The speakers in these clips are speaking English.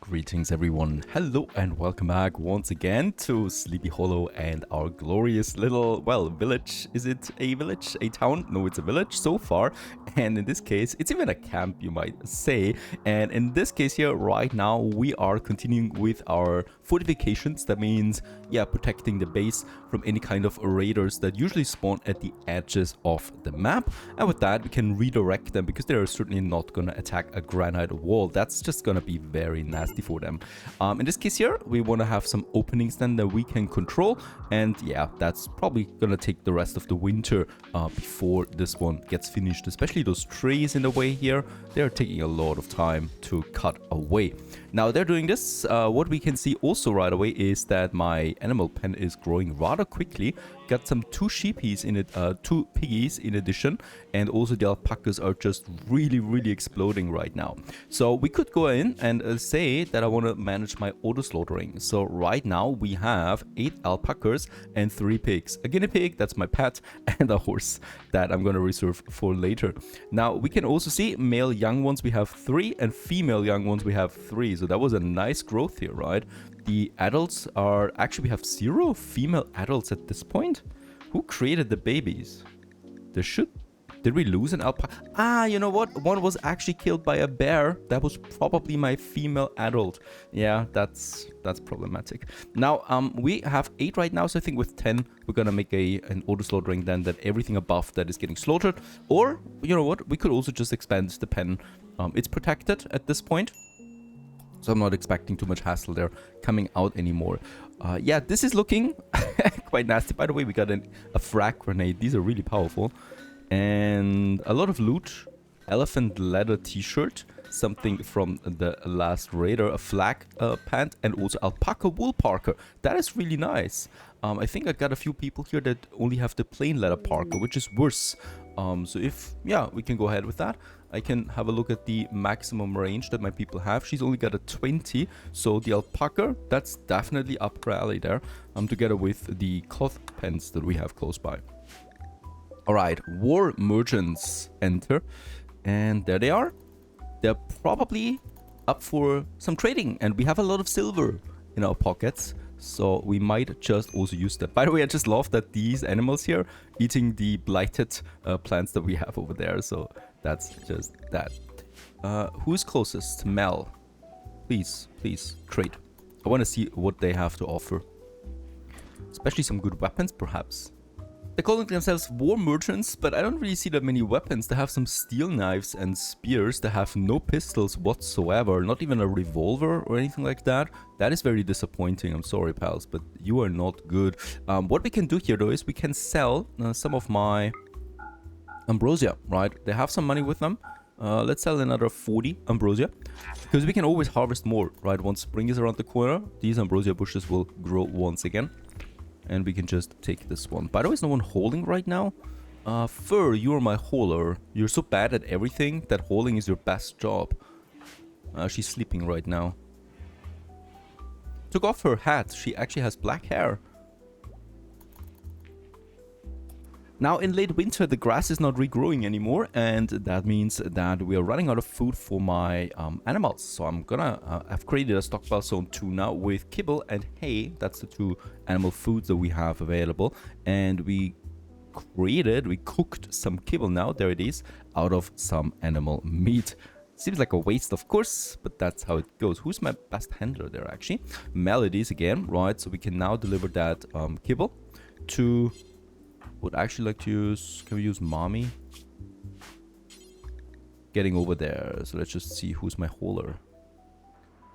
Greetings everyone, hello and welcome back once again to Sleepy Hollow and our glorious little, well, village. Is it a village? A town? No, it's a village so far. And in this case, it's even a camp, you might say. And in this case here, right now, we are continuing with our fortifications. That means, yeah, protecting the base from any kind of raiders that usually spawn at the edges of the map. And with that, we can redirect them because they're certainly not going to attack a granite wall. That's just going to be very nasty for them. In this case here, we want to have some openings then that we can control. And yeah, that's probably going to take the rest of the winter before this one gets finished. Especially those trees in the way here, they're taking a lot of time to cut away. Now they're doing this. What we can see also right away is that my animal pen is growing rather quickly. Got some two sheepies in it, two piggies in addition, and also the alpacas are just really exploding right now. So we could go in and say that I want to manage my auto slaughtering. So right now we have 8 alpacas and 3 pigs. A guinea pig, that's my pet, and a horse that I'm going to reserve for later. Now we can also see male young ones we have 3 and female young ones we have 3. So that was a nice growth here, right? The adults are actually, we have 0 female adults at this point. Who created the babies? Did we lose an alpaca? Ah, you know what? One was actually killed by a bear. That was probably my female adult. Yeah, that's problematic. Now, we have 8 right now, so I think with 10, we're gonna make an auto slaughtering then that everything above that is getting slaughtered. Or, you know what? We could also just expand the pen. It's protected at this point, so I'm not expecting too much hassle there coming out anymore. Yeah, this is looking quite nasty. By the way, we got a frag grenade. These are really powerful. And a lot of loot. Elephant leather t-shirt. Something from the last raider. A flag pant. And also alpaca wool parka. That is really nice. I think I got a few people here that only have the plain leather parka, which is worse. So if, yeah, we can go ahead with that. I can have a look at the maximum range that my people have. She's only got a 20. So the alpaca, that's definitely up her alley there. Together with the cloth pens that we have close by. Alright, war merchants enter. And there they are. They're probably up for some trading. And we have a lot of silver in our pockets. So we might just also use that. By the way, I just love that these animals here eating the blighted plants that we have over there. So that's just that. Who's closest? Mel. Please trade. I want to see what they have to offer. Especially some good weapons, perhaps. They're calling themselves war merchants, but I don't really see that many weapons. They have some steel knives and spears. They have no pistols whatsoever, not even a revolver or anything like that. That is very disappointing. I'm sorry, pals, but you are not good. What we can do here, though, is we can sell some of my ambrosia, right? They have some money with them. Let's sell another 40 ambrosia, because we can always harvest more, right? Once spring is around the corner, these ambrosia bushes will grow once again. And we can just take this one. By the way, is no one hauling right now? Fur, you're my hauler. You're so bad at everything that hauling is your best job. She's sleeping right now. Took off her hat. She actually has black hair. Now in late winter, the grass is not regrowing anymore, and that means that we are running out of food for my animals. So I'm gonna, I've created a stockpile zone 2 now with kibble and hay. That's the 2 animal foods that we have available. And we cooked some kibble now, there it is, out of some animal meat. Seems like a waste, of course, but that's how it goes. Who's my best handler there, actually? Melodies again, right? So we can now deliver that kibble to... Would actually like to use... Can we use mommy? Getting over there. So let's just see who's my hauler.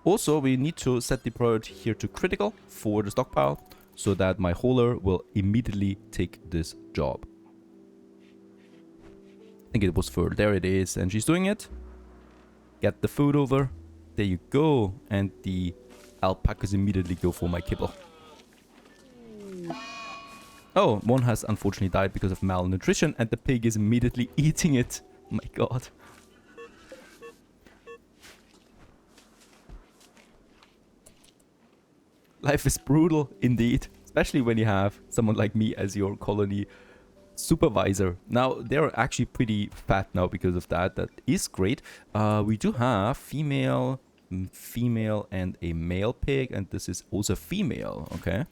Also, we need to set the priority here to critical for the stockpile, so that my hauler will immediately take this job. I think it was for... There it is. And she's doing it. Get the food over. There you go. And the alpacas immediately go for my kibble. Oh, one has unfortunately died because of malnutrition, and the pig is immediately eating it. Oh my god. Life is brutal indeed, especially when you have someone like me as your colony supervisor. Now, they're actually pretty fat now because of that. That is great. We do have female female and a male pig, and this is also female, okay?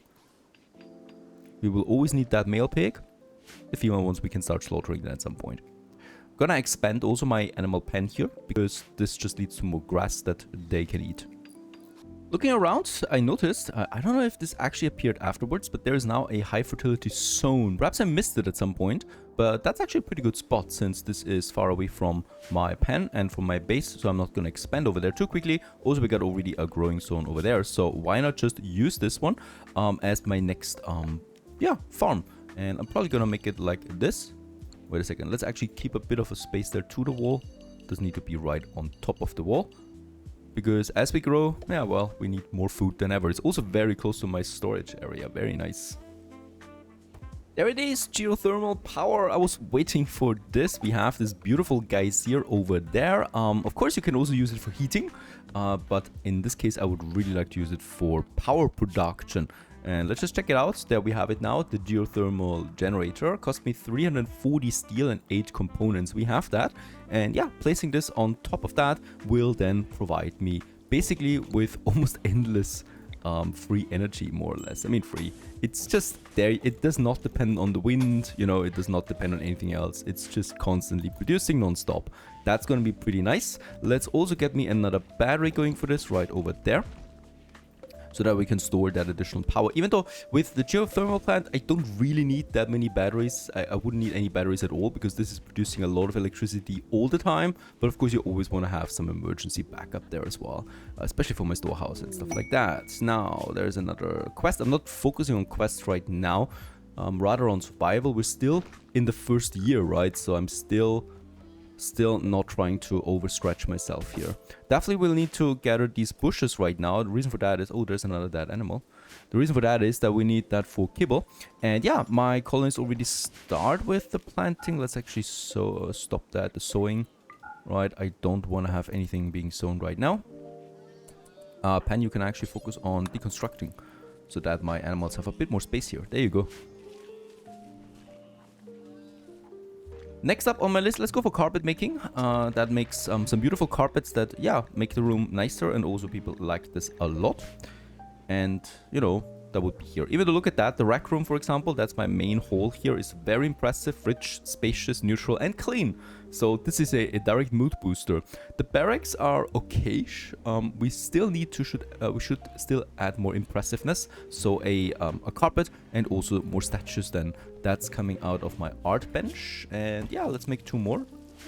We will always need that male pig. The female ones we can start slaughtering then at some point. Gonna expand also my animal pen here, because this just leads to more grass that they can eat. Looking around, I noticed, I don't know if this actually appeared afterwards, but there is now a high fertility zone. Perhaps I missed it at some point, but that's actually a pretty good spot since this is far away from my pen and from my base, so I'm not going to expand over there too quickly. Also, we got already a growing zone over there, so why not just use this one as my next, farm. And I'm probably going to make it like this. Wait a second, let's actually keep a bit of a space there to the wall. Doesn't need to be right on top of the wall. Because as we grow, we need more food than ever. It's also very close to my storage area. Very nice. There it is, geothermal power. I was waiting for this. We have this beautiful geyser over there. Of course, you can also use it for heating. But in this case, I would really like to use it for power production. And let's just check it out. There we have it now. The geothermal generator cost me 340 steel and 8 components. We have that. And yeah, placing this on top of that will then provide me basically with almost endless free energy, more or less. I mean, free. It's just there. It does not depend on the wind. You know, it does not depend on anything else. It's just constantly producing non-stop. That's going to be pretty nice. Let's also get me another battery going for this right over there, so that we can store that additional power. Even though with the geothermal plant, I don't really need that many batteries. I wouldn't need any batteries at all, because this is producing a lot of electricity all the time. But of course, you always want to have some emergency backup there as well, especially for my storehouse and stuff like that. Now, there's another quest. I'm not focusing on quests right now, rather on survival. We're still in the first year, right? So I'm still not trying to overstretch myself here. Definitely will need to gather these bushes right now. The reason for that is, oh, there's another dead animal. The reason for that is that we need that for kibble. And yeah, my colonists already start with the planting. Let's actually stop that, the sowing. Right, I don't want to have anything being sown right now. Pen, you can actually focus on deconstructing so that my animals have a bit more space here. There you go. Next up on my list, let's go for carpet making. That makes some beautiful carpets that, make the room nicer, and also people like this a lot. And, you know, that would be here. Even though, look at that, the rack room, for example, that's my main hall here, is very impressive, rich, spacious, neutral, and clean. So this is a direct mood booster. The barracks are okay-ish. We still need to, we should still add more impressiveness. So a carpet and also more statues then. That's coming out of my art bench. And yeah, let's make 2 more.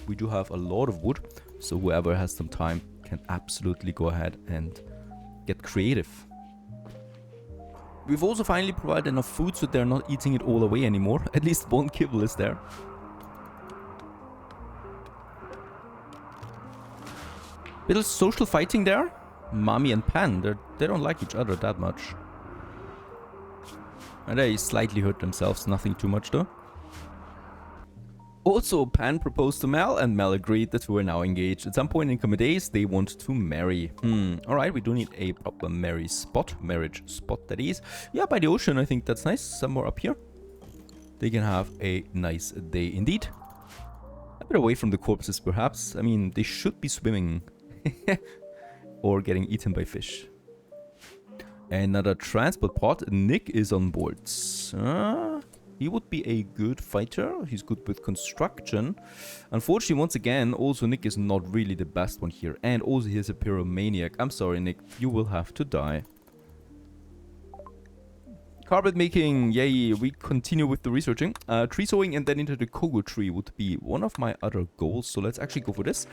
We do have a lot of wood, so whoever has some time can absolutely go ahead and get creative. We've also finally provided enough food so they're not eating it all away anymore. At least 1 kibble is there. Little social fighting there. Mommy and Pan, they don't like each other that much. And they slightly hurt themselves, nothing too much though. Also, Pan proposed to Mel, and Mel agreed that we are now engaged. At some point in coming days, they want to marry. Alright, we do need a proper marriage spot that is. Yeah, by the ocean, I think that's nice. Somewhere up here. They can have a nice day indeed. A bit away from the corpses, perhaps. I mean, they should be swimming. Or getting eaten by fish. Another transport pod. Nick is on board. He would be a good fighter. He's good with construction. Unfortunately, once again, also Nick is not really the best one here. And also he is a pyromaniac. I'm sorry, Nick. You will have to die. Carpet making. Yay. We continue with the researching. Tree sowing and then into the cocoa tree would be one of my other goals. So let's actually go for this.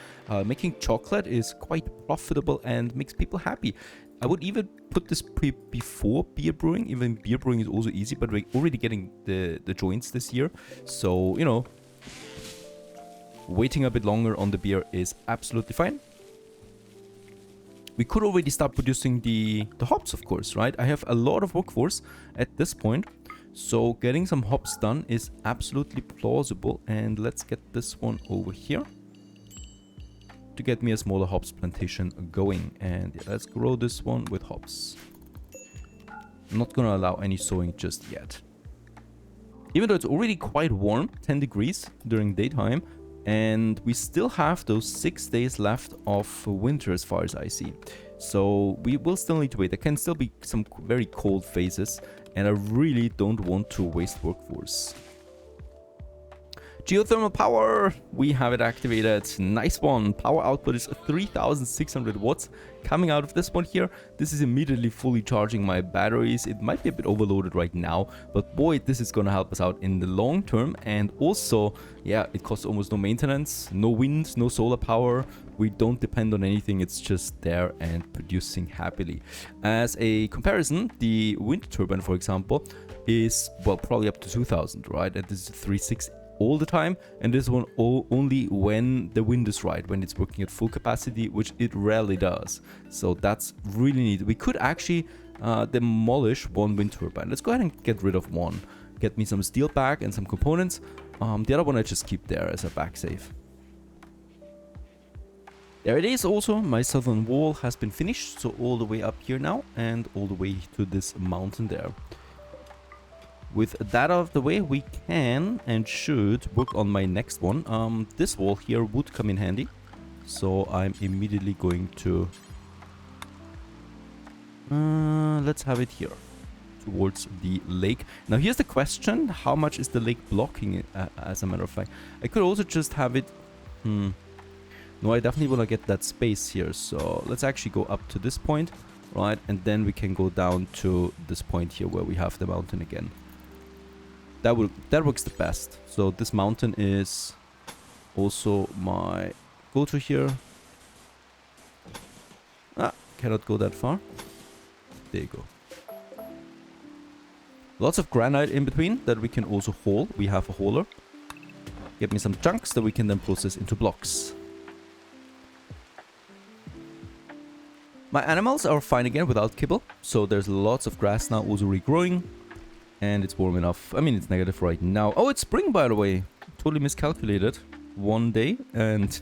Making chocolate is quite profitable and makes people happy. I would even put this before beer brewing. Even beer brewing is also easy, but we're already getting the joints this year. So, you know, waiting a bit longer on the beer is absolutely fine. We could already start producing the hops, of course, right? I have a lot of workforce at this point. So getting some hops done is absolutely plausible. And let's get this one over here to get me a smaller hops plantation going. And yeah, let's grow this one with hops. I'm not going to allow any sowing just yet. Even though it's already quite warm, 10 degrees during daytime, And we still have those 6 days left of winter as far as I see. So we will still need to wait. There can still be some very cold phases, and I really don't want to waste workforce. Geothermal power, we have it activated. Nice one. Power output is 3600 watts coming out of this one here. This is immediately fully charging my batteries. It might be a bit overloaded right now, but boy, this is gonna help us out in the long term. And also, yeah, it costs almost no maintenance, no wind, no solar power. We don't depend on anything. It's just there and producing happily. As a comparison, the wind turbine, for example, is, well, probably up to 2000, right? And this is 360 all the time, and this one only when the wind is right, when it's working at full capacity, which it rarely does. So that's really neat. We could actually demolish one wind turbine. Let's go ahead and get rid of one. Get me some steel back and some components. The other one I just keep there as a back save. There it is. Also, my southern wall has been finished, so all the way up here now and all the way to this mountain there. With that out of the way, we can and should work on my next one. This wall here would come in handy. So I'm immediately going to... let's have it here. Towards the lake. Now here's the question. How much is the lake blocking it, as a matter of fact? I could also just have it... No, I definitely want to get that space here. So let's actually go up to this point. Right, and then we can go down to this point here where we have the mountain again. That works the best. So this mountain is also my go-to here. Cannot go that far. There you go. Lots of granite in between that we can also haul. We have a hauler. Get me some chunks that we can then process into blocks. My animals are fine again without kibble. So there's lots of grass now also regrowing. And it's warm enough. I mean, it's negative right now. Oh, it's spring, by the way. Totally miscalculated. One day. And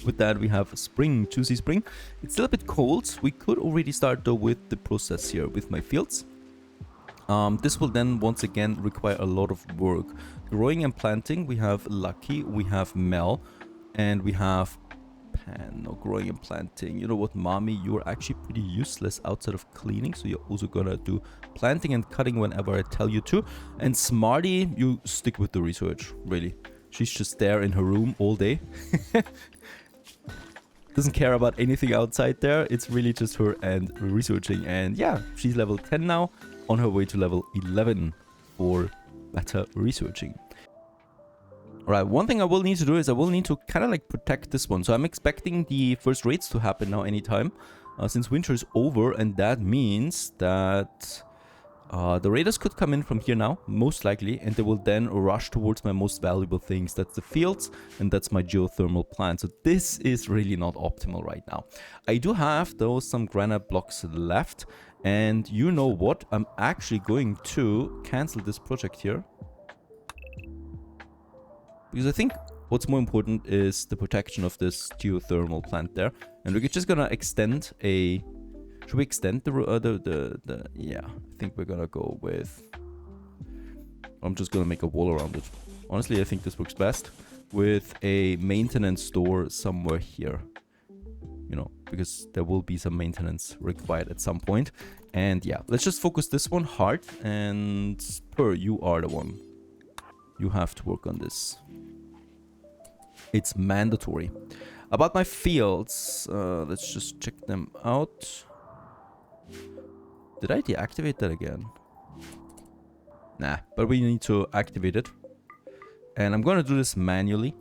with that, we have spring, juicy spring. It's still a bit cold. We could already start, though, with the process here with my fields. This will then, once again, require a lot of work. Growing and planting, we have Lucky, we have Mel, and we have Pan. No, growing and planting. You know what, Mommy? You're actually pretty useless outside of cleaning, so you're also gonna do planting and cutting whenever I tell you to. And Smarty, you stick with the research, really. She's just there in her room all day. Doesn't care about anything outside there. It's really just her and researching. And yeah, she's level 10 now, on her way to level 11 for better researching. Alright, one thing I will need to do is I will need to kind of like protect this one. So I'm expecting the first raids to happen now anytime, since winter is over, and that means that the raiders could come in from here now, most likely, and they will then rush towards my most valuable things. That's the fields, and that's my geothermal plant. So this is really not optimal right now. I do have, though, some granite blocks left, and you know what? I'm actually going to cancel this project here. Because I think what's more important is the protection of this geothermal plant there. And we're just gonna extend a... Should we extend the yeah, I think we're gonna go with... I'm just gonna make a wall around it. Honestly, I think this works best. With a maintenance store somewhere here. You know, because there will be some maintenance required at some point. And yeah, let's just focus this one hard. And you are the one. You have to work on this. It's mandatory. About my fields, let's just check them out. Did I deactivate that again? Nah, but we need to activate it. And I'm gonna do this manually.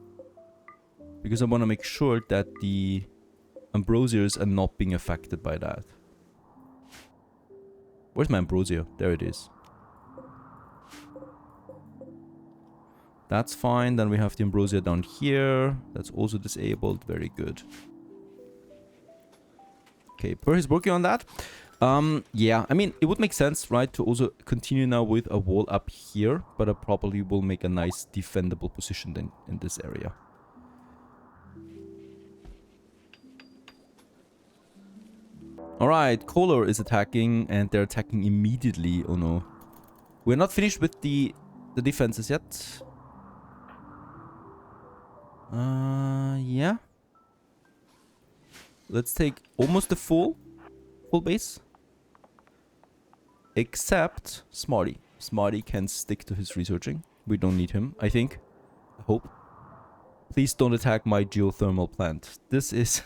Because I want to make sure that the ambrosias are not being affected by that. Where's my ambrosia? There it is. That's fine. Then we have the ambrosia down here. That's also disabled. Very good. Okay, Per is working on that. Yeah, I mean, it would make sense, right, to also continue now with a wall up here. But I probably will make a nice defendable position then in this area. Alright, Kohler is attacking, and they're attacking immediately. Oh no. We're not finished with the defenses yet. Yeah. Let's take almost the full base. Except Smarty. Smarty can stick to his researching. We don't need him, I think. I hope. Please don't attack my geothermal plant. This is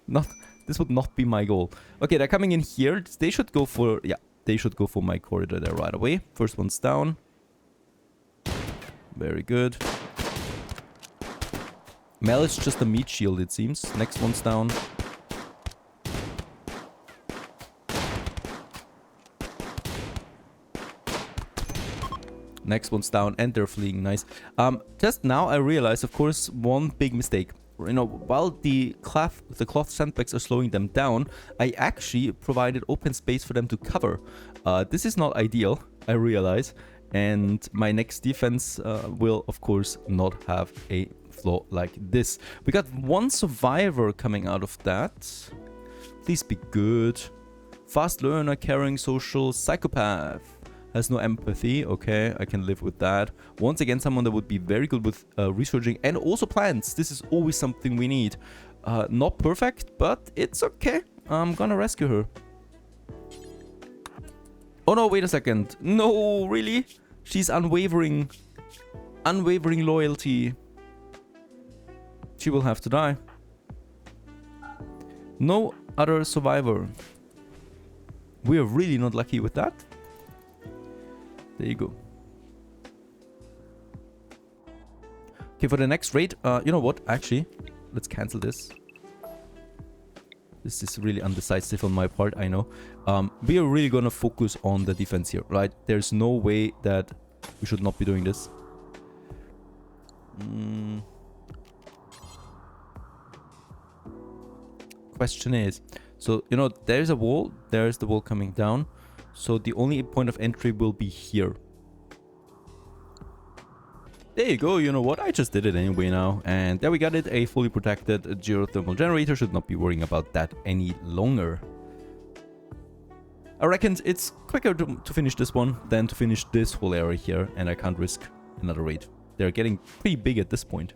not... This would not be my goal. Okay, they're coming in here. They should go for... Yeah, they should go for my corridor there right away. First one's down. Very good. Mel is just a meat shield, it seems. Next one's down. Next one's down, and they're fleeing. Nice. Just now I realized, of course, one big mistake. You know, while the cloth sandbags are slowing them down, I actually provided open space for them to cover. This is not ideal, I realize. And my next defense will, of course, not have a flaw like this. We got one survivor coming out of that. Please be good. Fast learner, caring, social, psychopath. Has no empathy. Okay, I can live with that. Once again, someone that would be very good with researching and also plants. This is always something we need. Not perfect, but it's okay. I'm gonna rescue her. Oh no, wait a second. No, really? She's unwavering. Unwavering loyalty. She will have to die. No other survivor. We are really not lucky with that. There you go. Okay, for the next raid, you know what? Actually, let's cancel this. This is really undecisive on my part, I know. We are really gonna focus on the defense here, right? There's no way that we should not be doing this. Question is, so, you know, there's a wall. There's the wall coming down. So the only point of entry will be here. There you go, you know what, I just did it anyway now. And there we got it, a fully protected geothermal generator. Should not be worrying about that any longer. I reckon it's quicker to finish this one than to finish this whole area here. And I can't risk another raid. They're getting pretty big at this point.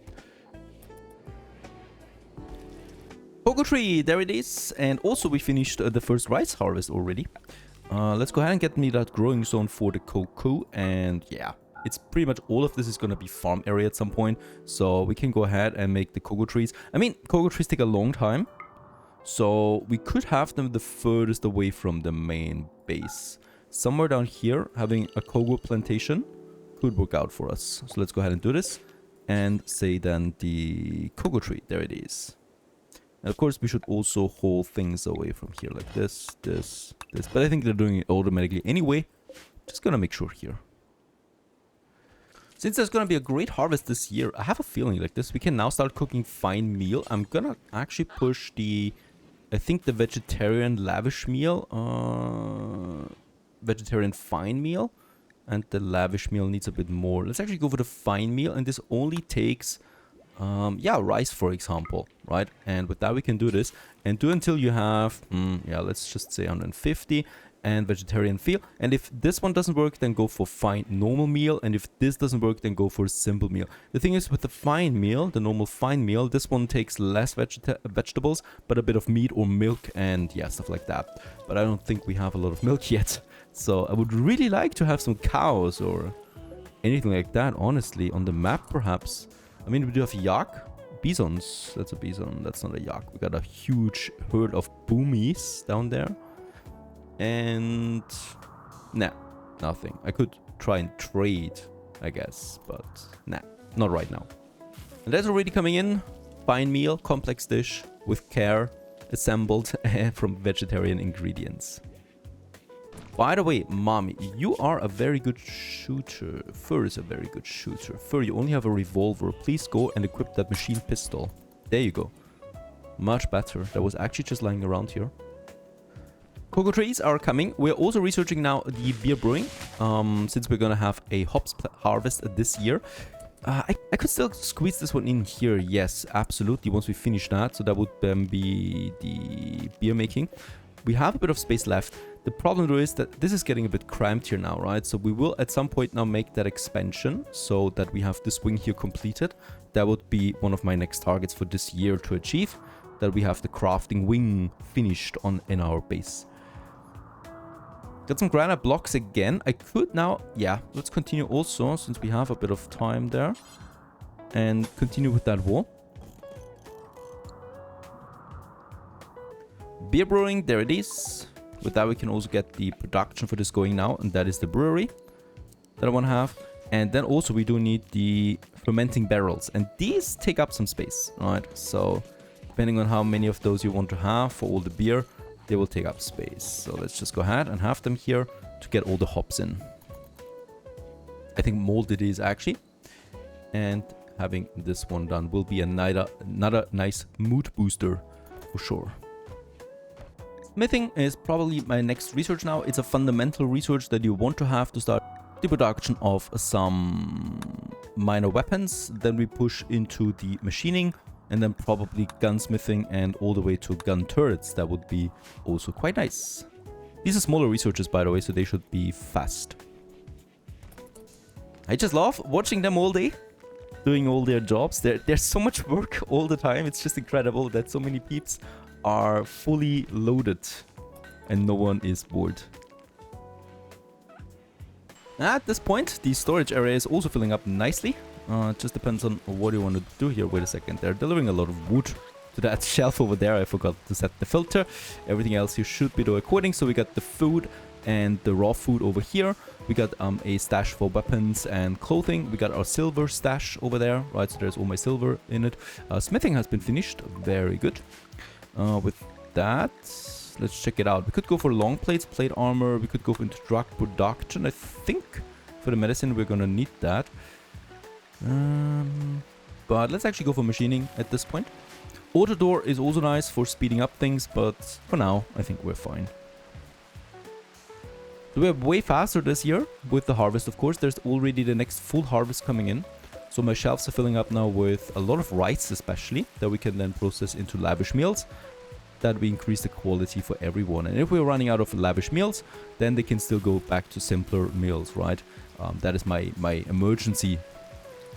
Cocoa tree, there it is. And also we finished the first rice harvest already. Let's go ahead and get me that growing zone for the cocoa. And yeah, it's pretty much all of this is going to be farm area at some point. So we can go ahead and make the cocoa trees. I mean, cocoa trees take a long time. So we could have them the furthest away from the main base. Somewhere down here, having a cocoa plantation could work out for us. So let's go ahead and do this. And say then the cocoa tree. There it is. And of course, we should also hold things away from here like this, this, this. But I think they're doing it automatically anyway. Just gonna make sure here. Since there's gonna be a great harvest this year, I have a feeling like this. We can now start cooking fine meal. I'm gonna actually push the, I think the vegetarian lavish meal, vegetarian fine meal. And the lavish meal needs a bit more. Let's actually go for the fine meal. And this only takes... yeah, rice, for example, right? And with that, we can do this and do until you have, yeah, let's just say 150 and vegetarian feel. And if this one doesn't work, then go for fine normal meal. And if this doesn't work, then go for simple meal. The thing is with the fine meal, the normal fine meal, this one takes less vegetables, but a bit of meat or milk and yeah, stuff like that. But I don't think we have a lot of milk yet. So I would really like to have some cows or anything like that, honestly, on the map, perhaps. I mean, we do have yak, bisons. That's a bison. That's not a yak. We got a huge herd of boomies down there. And nah, nothing. I could try and trade, I guess, but nah, not right now. And that's already coming in. Fine meal, complex dish with care, assembled from vegetarian ingredients. By the way, Mommy, you are a very good shooter. Fur is a very good shooter. Fur, you only have a revolver. Please go and equip that machine pistol. There you go. Much better. That was actually just lying around here. Cocoa trees are coming. We're also researching now the beer brewing. Since we're gonna have a hops harvest this year. I could still squeeze this one in here. Yes, absolutely. Once we finish that. So that would then be the beer making. We have a bit of space left. The problem though is that this is getting a bit cramped here now, right? So we will at some point now make that expansion so that we have this wing here completed. that would be one of my next targets for this year to achieve, that we have the crafting wing finished in our base. Got some granite blocks again. I could now, yeah, let's continue also, since we have a bit of time there, and continue with that wall. Beer brewing, there it is. With that we can also get the production for this going now, and that is the brewery that I want to have. And then also we do need the fermenting barrels, and these take up some space, right? So depending on how many of those you want to have for all the beer, they will take up space. So let's just go ahead and have them here to get all the hops in. I think molded is actually, and having this one done will be another nice mood booster for sure. Smithing is probably my next research now. It's a fundamental research that you want to have to start the production of some minor weapons. Then we push into the machining, and then probably gunsmithing and all the way to gun turrets. That would be also quite nice. These are smaller researches, by the way, so they should be fast. I just love watching them all day, doing all their jobs. There's so much work all the time. It's just incredible that so many peeps are fully loaded and no one is bored. At this point, the storage area is also filling up nicely. It just depends on what you want to do here. Wait a second, they're delivering a lot of wood to that shelf over there. I forgot to set the filter. Everything else you should be doing according. So we got the food and the raw food over here. We got a stash for weapons and clothing. We got our silver stash over there, right? So there's all my silver in it. Smithing has been finished. Very good. With that, let's check it out. We could go for long plates, plate armor. We could go into drug production. I think for the medicine we're gonna need that. But let's actually go for machining at this point. Auto door is also nice for speeding up things, but for now I think we're fine. So we're way faster this year with the harvest, of course. There's already the next full harvest coming in. So my shelves are filling up now with a lot of rice especially, that we can then process into lavish meals, that we increase the quality for everyone. And if we're running out of lavish meals, then they can still go back to simpler meals, right? That is my emergency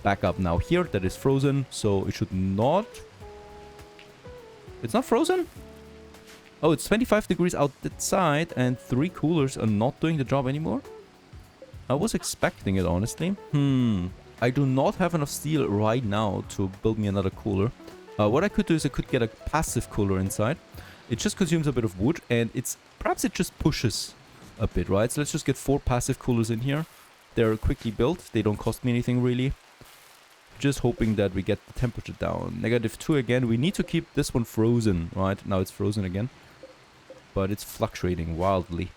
backup now here. That is frozen, so it should not... It's not frozen? Oh, it's 25 degrees outside and 3 coolers are not doing the job anymore? I was expecting it, honestly. I do not have enough steel right now to build me another cooler. What I could do is I could get a passive cooler inside. It just consumes a bit of wood, and perhaps it just pushes a bit, right? So let's just get 4 passive coolers in here. They're quickly built. They don't cost me anything really. Just hoping that we get the temperature down. -2 again. We need to keep this one frozen, right? Now it's frozen again. But it's fluctuating wildly.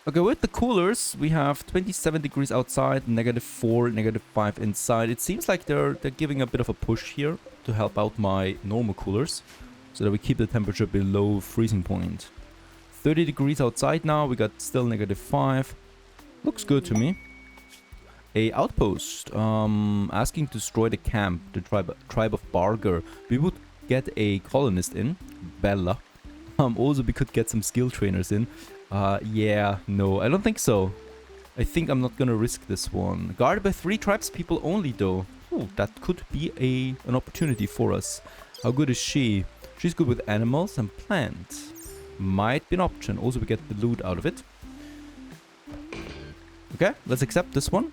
Okay, with the coolers, we have 27 degrees outside, -4, -5 inside. It seems like they're giving a bit of a push here to help out my normal coolers, so that we keep the temperature below freezing point. 30 degrees outside now. We got still -5. Looks good to me. A outpost asking to destroy the camp, the tribe of Barger. We would get a colonist in, Bella. Also, we could get some skill trainers in. Yeah, no, I don't think so. I think I'm not gonna risk this one. Guarded by 3 tribes people only, though. Ooh, that could be an opportunity for us. How good is she? She's good with animals and plants. Might be an option. Also, we get the loot out of it. Okay, let's accept this one.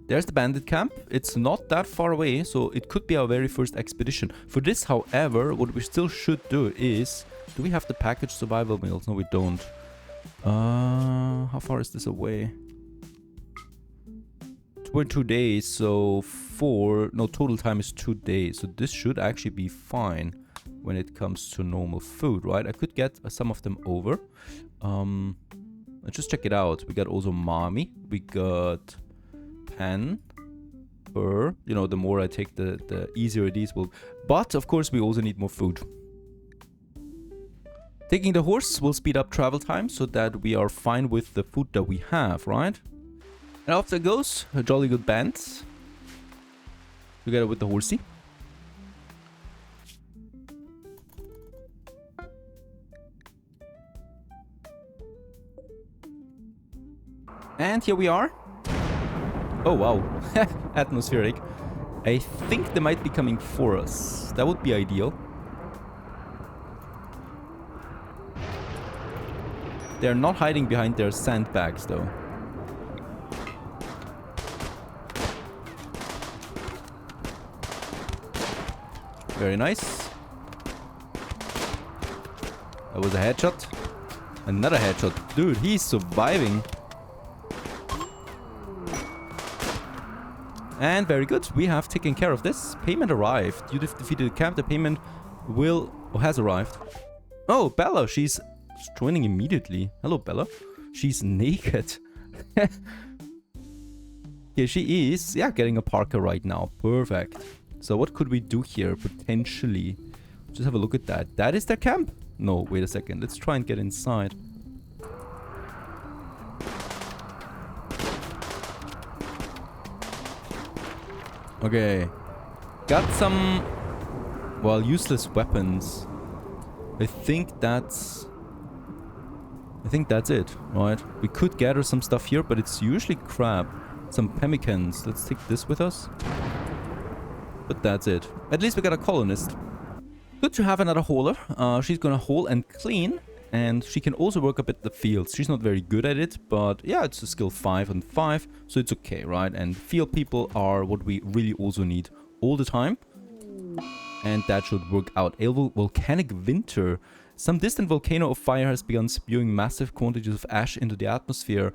There's the bandit camp. It's not that far away, so it could be our very first expedition. For this, however, what we still should do is... Do we have the packaged survival meals? No, we don't. How far is this away? 2.2 days, so 4... No, total time is 2 days. So this should actually be fine when it comes to normal food, right? I could get some of them over. Let's just check it out. We got also Mami. We got... Pen, her, you know, the more I take, the easier these will. But of course we also need more food. Taking the horse will speed up travel time so that we are fine with the food that we have, right? And off there goes a jolly good band together with the horsey. And here we are. Oh wow, atmospheric. I think they might be coming for us. That would be ideal. They're not hiding behind their sandbags, though. Very nice. That was a headshot. Another headshot. Dude, he's surviving. And very good. We have taken care of this. Payment arrived. You defeated the camp. The payment will... or has arrived. Oh, Bella. She's joining immediately. Hello, Bella. She's naked. Yeah, she is. Yeah, getting a parka right now. Perfect. So what could we do here, potentially? Just have a look at that. That is their camp? No, wait a second. Let's try and get inside. Okay. Got some, well, useless weapons. I think that's it, right? We could gather some stuff here, but it's usually crap. Some pemmican. Let's take this with us. But that's it. At least we got a colonist. Good to have another hauler. She's gonna haul and clean. And she can also work up at the fields. She's not very good at it, but yeah, it's a skill 5 and 5, so it's okay, right? And field people are what we really also need all the time. And that should work out. A volcanic winter. Some distant volcano of fire has begun spewing massive quantities of ash into the atmosphere.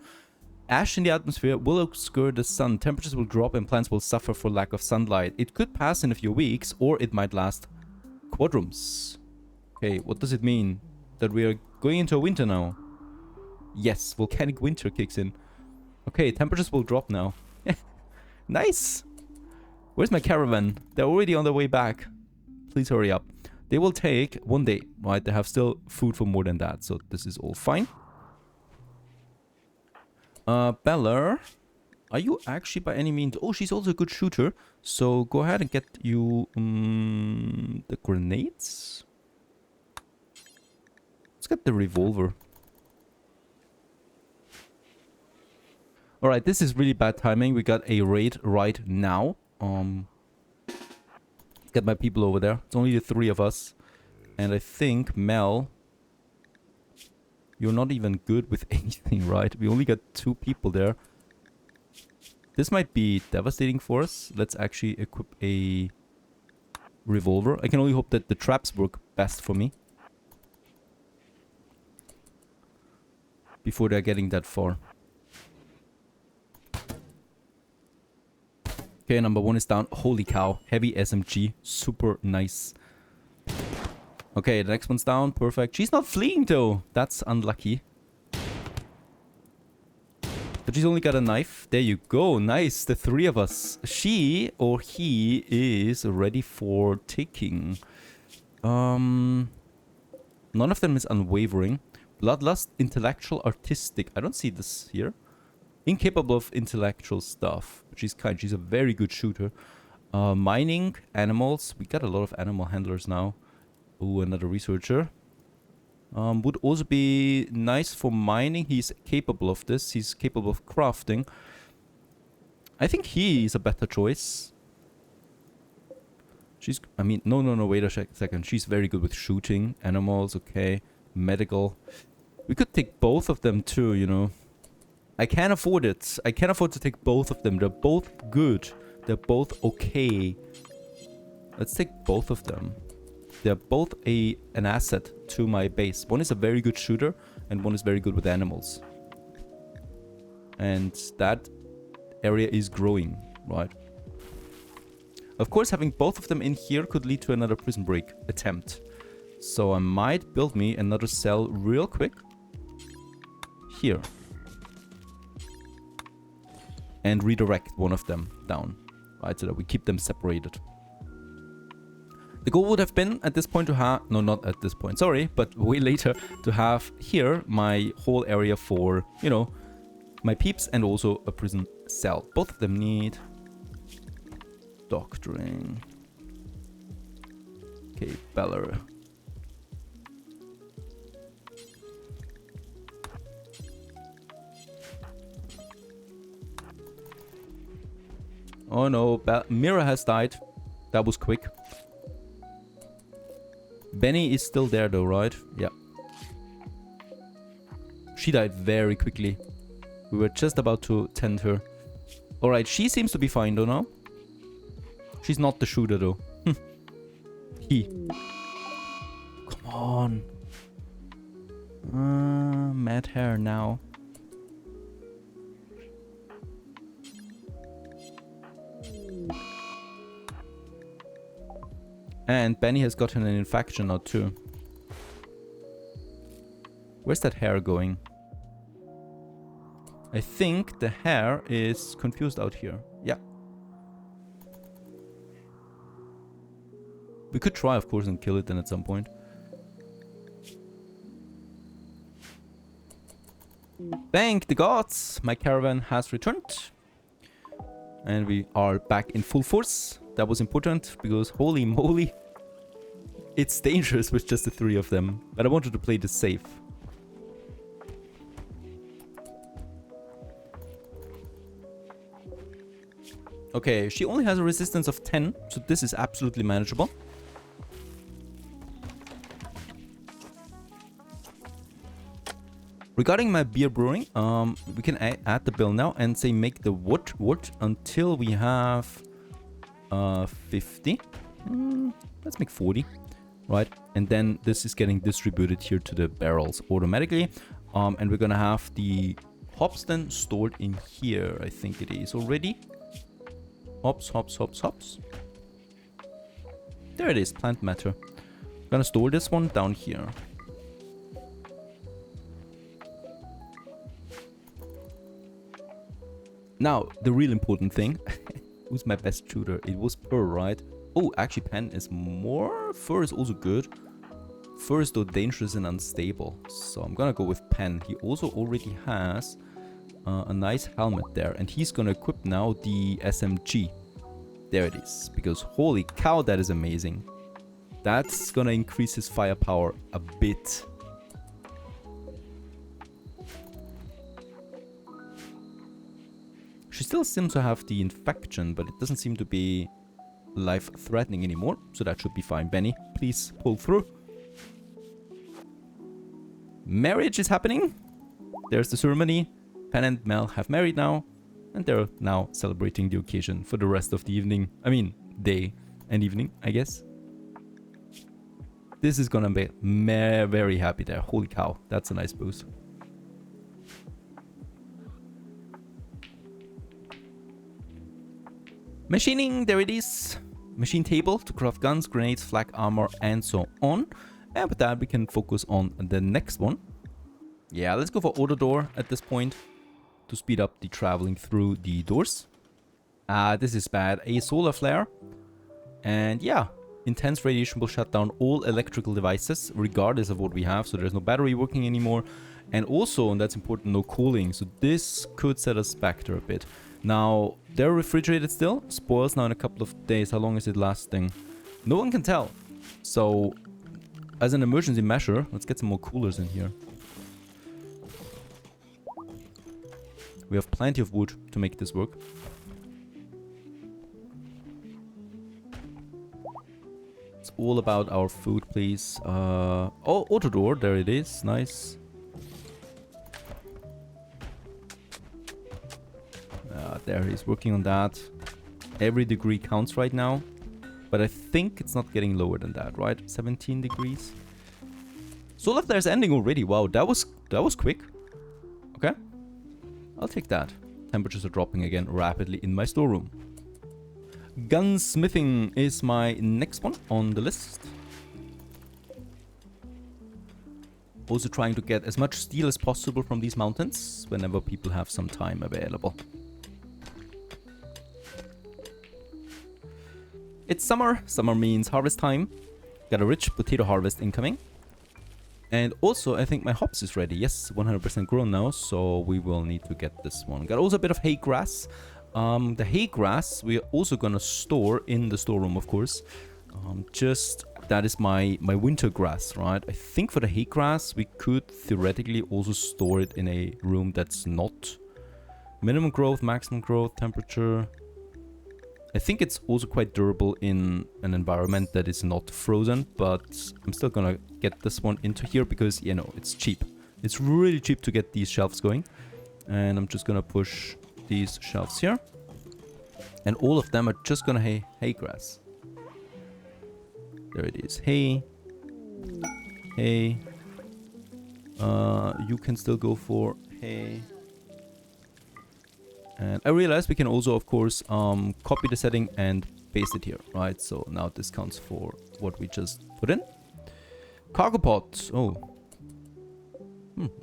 Ash in the atmosphere will obscure the sun. Temperatures will drop and plants will suffer for lack of sunlight. It could pass in a few weeks, or it might last quadrums. Okay, what does it mean? That we are going into a winter now. Yes, volcanic winter kicks in. Okay, temperatures will drop now. Nice! Where's my caravan? They're already on their way back. Please hurry up. They will take 1 day, right? They have still food for more than that, so this is all fine. Bella, are you actually by any means... Oh, she's also a good shooter. So go ahead and get you the grenades. Let's get the revolver. Alright, this is really bad timing. We got a raid right now. Get my people over there. It's only the 3 of us. And I think, Mel, you're not even good with anything, right? We only got 2 people there. This might be devastating for us. Let's actually equip a revolver. I can only hope that the traps work best for me before they're getting that far. Okay, number 1 is down. Holy cow. Heavy SMG. Super nice. Okay, the next one's down. Perfect. She's not fleeing though. That's unlucky. But she's only got a knife. There you go. Nice. The 3 of us. She or he is ready for taking. None of them is unwavering. Bloodlust, intellectual, artistic. I don't see this here. Incapable of intellectual stuff. But she's kind. She's a very good shooter. Mining, animals. We got a lot of animal handlers now. Ooh, another researcher. Would also be nice for mining. He's capable of this. He's capable of crafting. I think he is a better choice. She's... I mean, no, wait a second. She's very good with shooting. Animals, okay. Medical. We could take both of them too, you know. I can't afford it. I can't afford to take both of them. They're both good. They're both okay. Let's take both of them. They're both an asset to my base. One is a very good shooter, and one is very good with animals. And that area is growing, right? Of course, having both of them in here could lead to another prison break attempt. So I might build me another cell real quick. Here. And redirect one of them down. Right, so that we keep them separated. The goal would have been at this point to have... No, not at this point. Sorry, but way later. To have here my whole area for, you know, my peeps and also a prison cell. Both of them need... doctoring. Okay, Bella. Oh no, Mira has died. That was quick. Benny is still there though, right? Yeah. She died very quickly. We were just about to tend her. Alright, she seems to be fine though now. She's not the shooter though. He. Come on. Mad hair now. And Benny has gotten an infection now too. Where's that hair going? I think the hair is confused out here. Yeah. We could try, of course, and kill it then at some point. Thank the gods! My caravan has returned. And we are back in full force. That was important because holy moly. It's dangerous with just the 3 of them. But I wanted to play this safe. Okay, she only has a resistance of 10, so this is absolutely manageable. Regarding my beer brewing, we can add the bill now and say make the wood until we have 50. Let's make 40, right? And then this is getting distributed here to the barrels automatically. And we're gonna have the hops then stored in here. I think it is already. Hops, hops, hops, hops. There it is, plant matter. Gonna store this one down here. Now, the real important thing. Who's my best shooter? It was Fur, right? Oh, actually Pen is more. Fur is also good. Fur is though dangerous and unstable. So I'm gonna go with Pen. He also already has a nice helmet there. And he's gonna equip now the SMG. There it is. Because holy cow, that is amazing. That's gonna increase his firepower a bit. She still seems to have the infection, but it doesn't seem to be life-threatening anymore. So that should be fine. Benny, please pull through. Marriage is happening. There's the ceremony. Pen and Mel have married now. And they're now celebrating the occasion for the rest of the evening. I mean, day and evening, I guess. This is gonna be very happy there. Holy cow, that's a nice boost. Machining, there it is. Machine table to craft guns, grenades, flak armor, and so on. And with that, we can focus on the next one. Yeah, let's go for auto door at this point to speed up the traveling through the doors. This is bad. A solar flare. And yeah, intense radiation will shut down all electrical devices, regardless of what we have. So there's no battery working anymore. And also, and that's important, no cooling. So this could set us back there a bit. Now, they're refrigerated still. Spoils now in a couple of days. How long is it lasting? No one can tell. So, as an emergency measure, let's get some more coolers in here. We have plenty of wood to make this work. It's all about our food, please. Oh, auto door. There it is. Nice. There he's working on that. Every degree counts right now. But I think it's not getting lower than that, right? 17 degrees. Solar flare's ending already. Wow, that was quick. Okay. I'll take that. Temperatures are dropping again rapidly in my storeroom. Gunsmithing is my next one on the list. Also trying to get as much steel as possible from these mountains whenever people have some time available. It's summer. Summer means harvest time. Got a rich potato harvest incoming. And also, I think my hops is ready. Yes, 100% grown now, so we will need to get this one. Got also a bit of hay grass. The hay grass we're also gonna store in the storeroom, of course. That is my winter grass, right? I think for the hay grass, we could theoretically also store it in a room that's not minimum growth, maximum growth, temperature. I think it's also quite durable in an environment that is not frozen, but I'm still gonna get this one into here because, you know, it's cheap. It's really cheap to get these shelves going. And I'm just gonna push these shelves here. And all of them are just gonna hay grass. There it is. Hay. Hay. You can still go for hay. And I realized we can also, of course, copy the setting and paste it here, right? So now this counts for what we just put in. Cargo pot. Oh.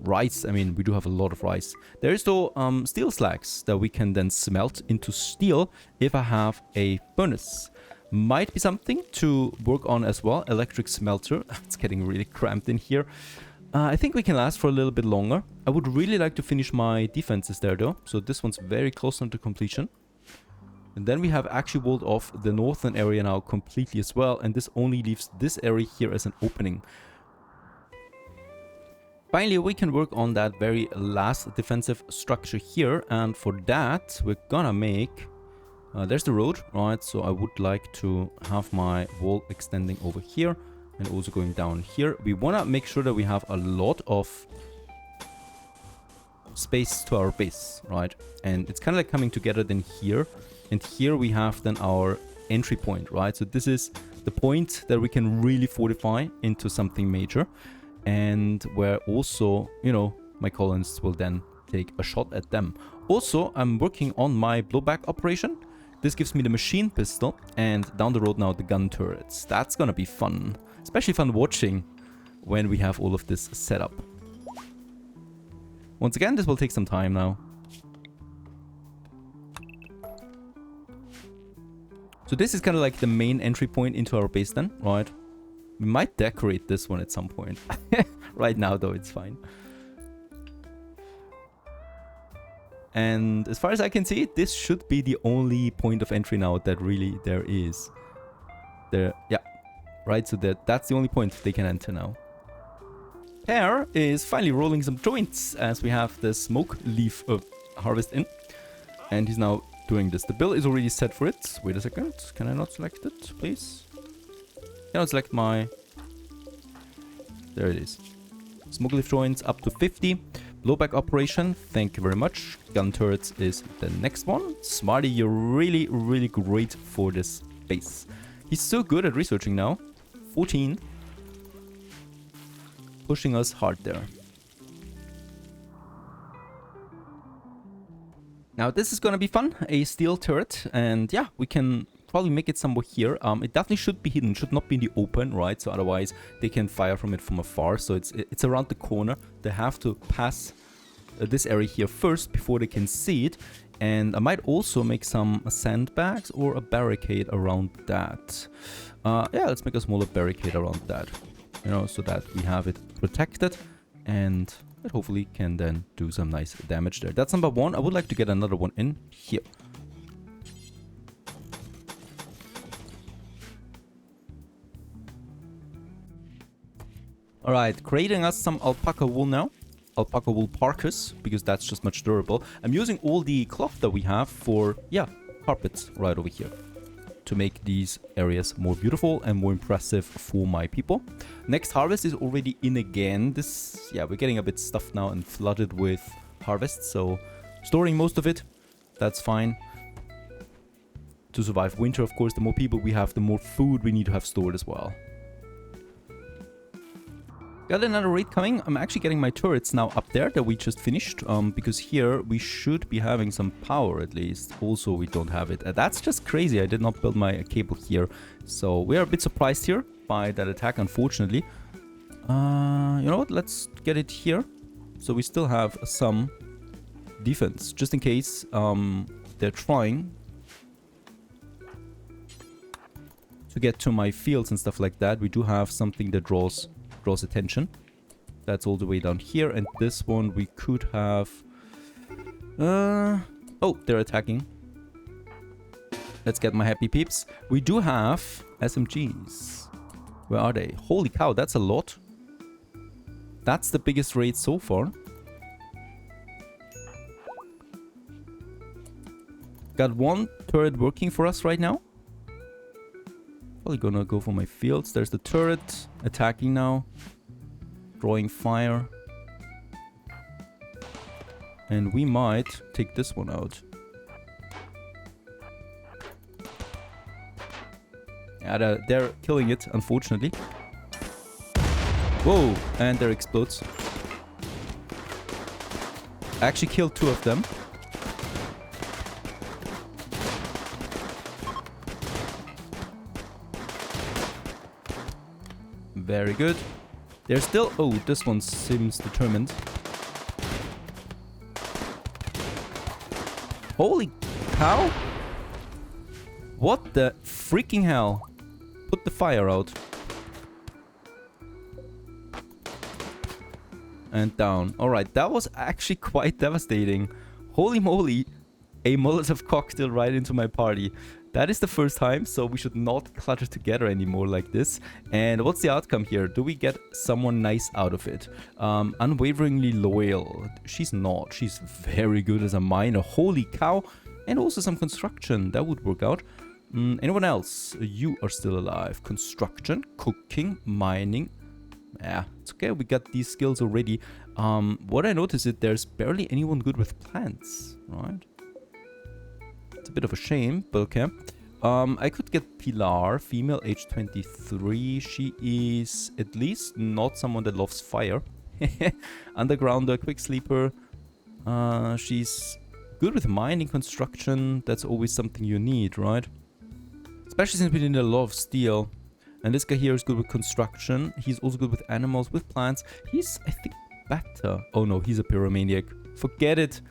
Rice. I mean, we do have a lot of rice. There is though steel slags that we can then smelt into steel if I have a furnace. Might be something to work on as well. Electric smelter. It's getting really cramped in here. I think we can last for a little bit longer. I would really like to finish my defenses there though. So this one's very close to completion. And then we have actually walled off the northern area now completely as well. And this only leaves this area here as an opening. Finally, we can work on that very last defensive structure here. And for that, we're gonna make... there's the road, right? So I would like to have my wall extending over here. And also going down here. We want to make sure that we have a lot of space to our base, right? And it's kind of like coming together then here. And here we have then our entry point, right? So this is the point that we can really fortify into something major. And where also, you know, my colonists will then take a shot at them. Also, I'm working on my blowback operation. This gives me the machine pistol. And down the road now, the gun turrets. That's gonna be fun. Especially fun watching when we have all of this set up. Once again, this will take some time now. So this is kind of like the main entry point into our base then, right? We might decorate this one at some point. Right now though, it's fine. And as far as I can see, this should be the only point of entry now that really there is. There, yeah. Right, so that's the only point they can enter now. Pear is finally rolling some joints as we have the smoke leaf harvest in. And he's now doing this. The bill is already set for it. Wait a second. Can I not select it, please? Can I select my... There it is. Smoke leaf joints up to 50. Blowback operation. Thank you very much. Gun turrets is the next one. Smarty, you're really, really great for this base. He's so good at researching now. 14. Pushing us hard there. Now this is gonna be fun. A steel turret. And yeah, we can probably make it somewhere here. It definitely should be hidden. Should not be in the open, right? So otherwise they can fire from it from afar. So it's around the corner. They have to pass this area here first before they can see it. And I might also make some sandbags or a barricade around that. Yeah, let's make a smaller barricade around that. You know, so that we have it protected. And it hopefully can then do some nice damage there. That's number one. I would like to get another one in here. Alright, creating us some alpaca wool now. Alpaca wool parkas, because that's just much durable. I'm using all the cloth that we have for, yeah, carpets right over here. To make these areas more beautiful and more impressive for my people. Next harvest is already in again. This, yeah, we're getting a bit stuffed now and flooded with harvests. So storing most of it, that's fine. To survive winter, of course, the more people we have, the more food we need to have stored as well. Got another raid coming. I'm actually getting my turrets now up there that we just finished. Because here we should be having some power at least. Also, we don't have it. That's just crazy. I did not build my cable here. So we are a bit surprised here by that attack, unfortunately. You know what? Let's get it here. So we still have some defense. Just in case they're trying to get to my fields and stuff like that. We do have something that draws attention. That's all the way down here. And this one we could have... oh, they're attacking. Let's get my happy peeps. We do have SMGs. Where are they? Holy cow, that's a lot. That's the biggest raid so far. Got one turret working for us right now. Probably gonna go for my fields. There's the turret attacking now. Drawing fire. And we might take this one out. Yeah, they're killing it, unfortunately. Whoa, and there explodes. I actually killed 2 of them. Very good. They're still... Oh, this one seems determined. Holy cow! What the freaking hell? Put the fire out. And down. Alright, that was actually quite devastating. Holy moly. A Molotov cocktail right into my party. That is the first time, so we should not clutter together anymore like this. And what's the outcome here? Do we get someone nice out of it? Unwaveringly loyal. She's not. She's very good as a miner. Holy cow. And also some construction. That would work out. Anyone else? You are still alive. Construction, cooking, mining. Yeah, it's okay. We got these skills already. What I noticed is there's barely anyone good with plants, right? It's a bit of a shame, but okay. I could get Pilar, female, age 23. She is at least not someone that loves fire. Undergrounder, quick sleeper. She's good with mining, construction. That's always something you need, right? Especially since we need a lot of steel. And this guy here is good with construction. He's also good with animals, with plants. He's, I think, better. Oh no, he's a pyromaniac. Forget it.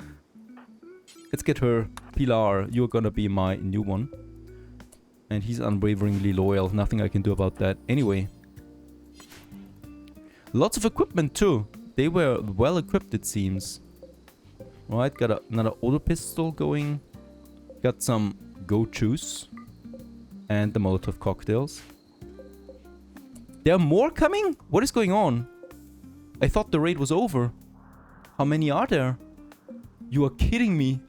Let's get her. Pilar, you're gonna be my new one. And he's unwaveringly loyal. Nothing I can do about that. Anyway. Lots of equipment too. They were well equipped, it seems. Right, got another auto pistol going. Got some go-tos. And the Molotov cocktails. There are more coming? What is going on? I thought the raid was over. How many are there? You are kidding me.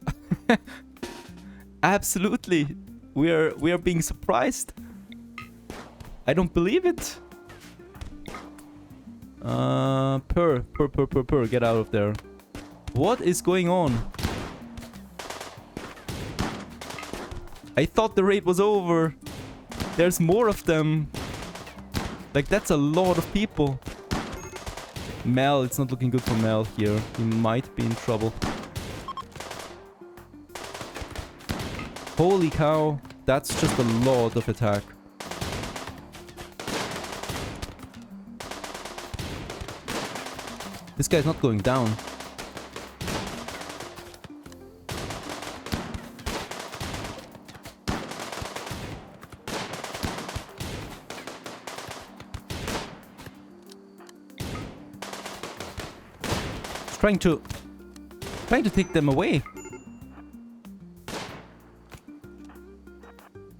Absolutely. We are being surprised. I don't believe it. Per. Get out of there. What is going on? I thought the raid was over. There's more of them. Like, that's a lot of people. Mel, it's not looking good for Mel here. He might be in trouble. Holy cow. That's just a lot of attack. This guy's not going down. Trying to take them away.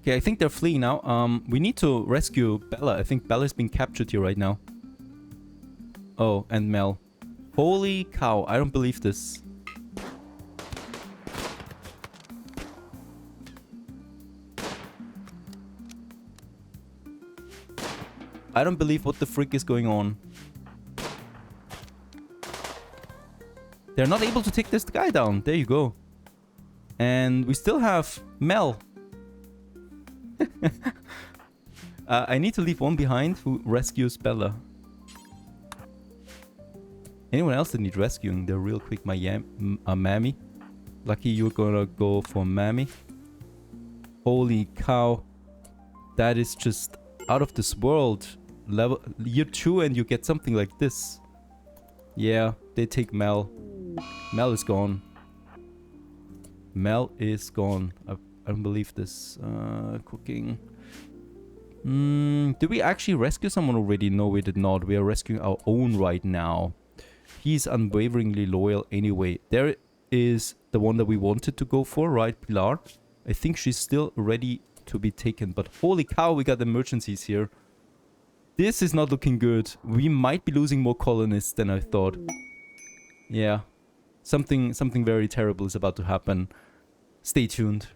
Okay, I think they're fleeing now. We need to rescue Bella. I think Bella's being captured here right now. Oh, and Mel. Holy cow, I don't believe this. I don't believe what the frick is going on. They're not able to take this guy down. There you go. And we still have Mel. I need to leave one behind who rescues Bella. Anyone else that needs rescuing? They're real quick. Mammy. Lucky you're gonna go for Mammy. Holy cow. That is just out of this world. Level year 2 and you get something like this. Yeah, they take Mel. Mel is gone. Mel is gone. I don't believe this. Cooking. Did we actually rescue someone already? No, we did not. We are rescuing our own right now. He's unwaveringly loyal anyway. There is the one that we wanted to go for, right, Pilar? I think she's still ready to be taken. But holy cow, we got emergencies here. This is not looking good. We might be losing more colonists than I thought. Yeah. Something very terrible is about to happen. Stay tuned.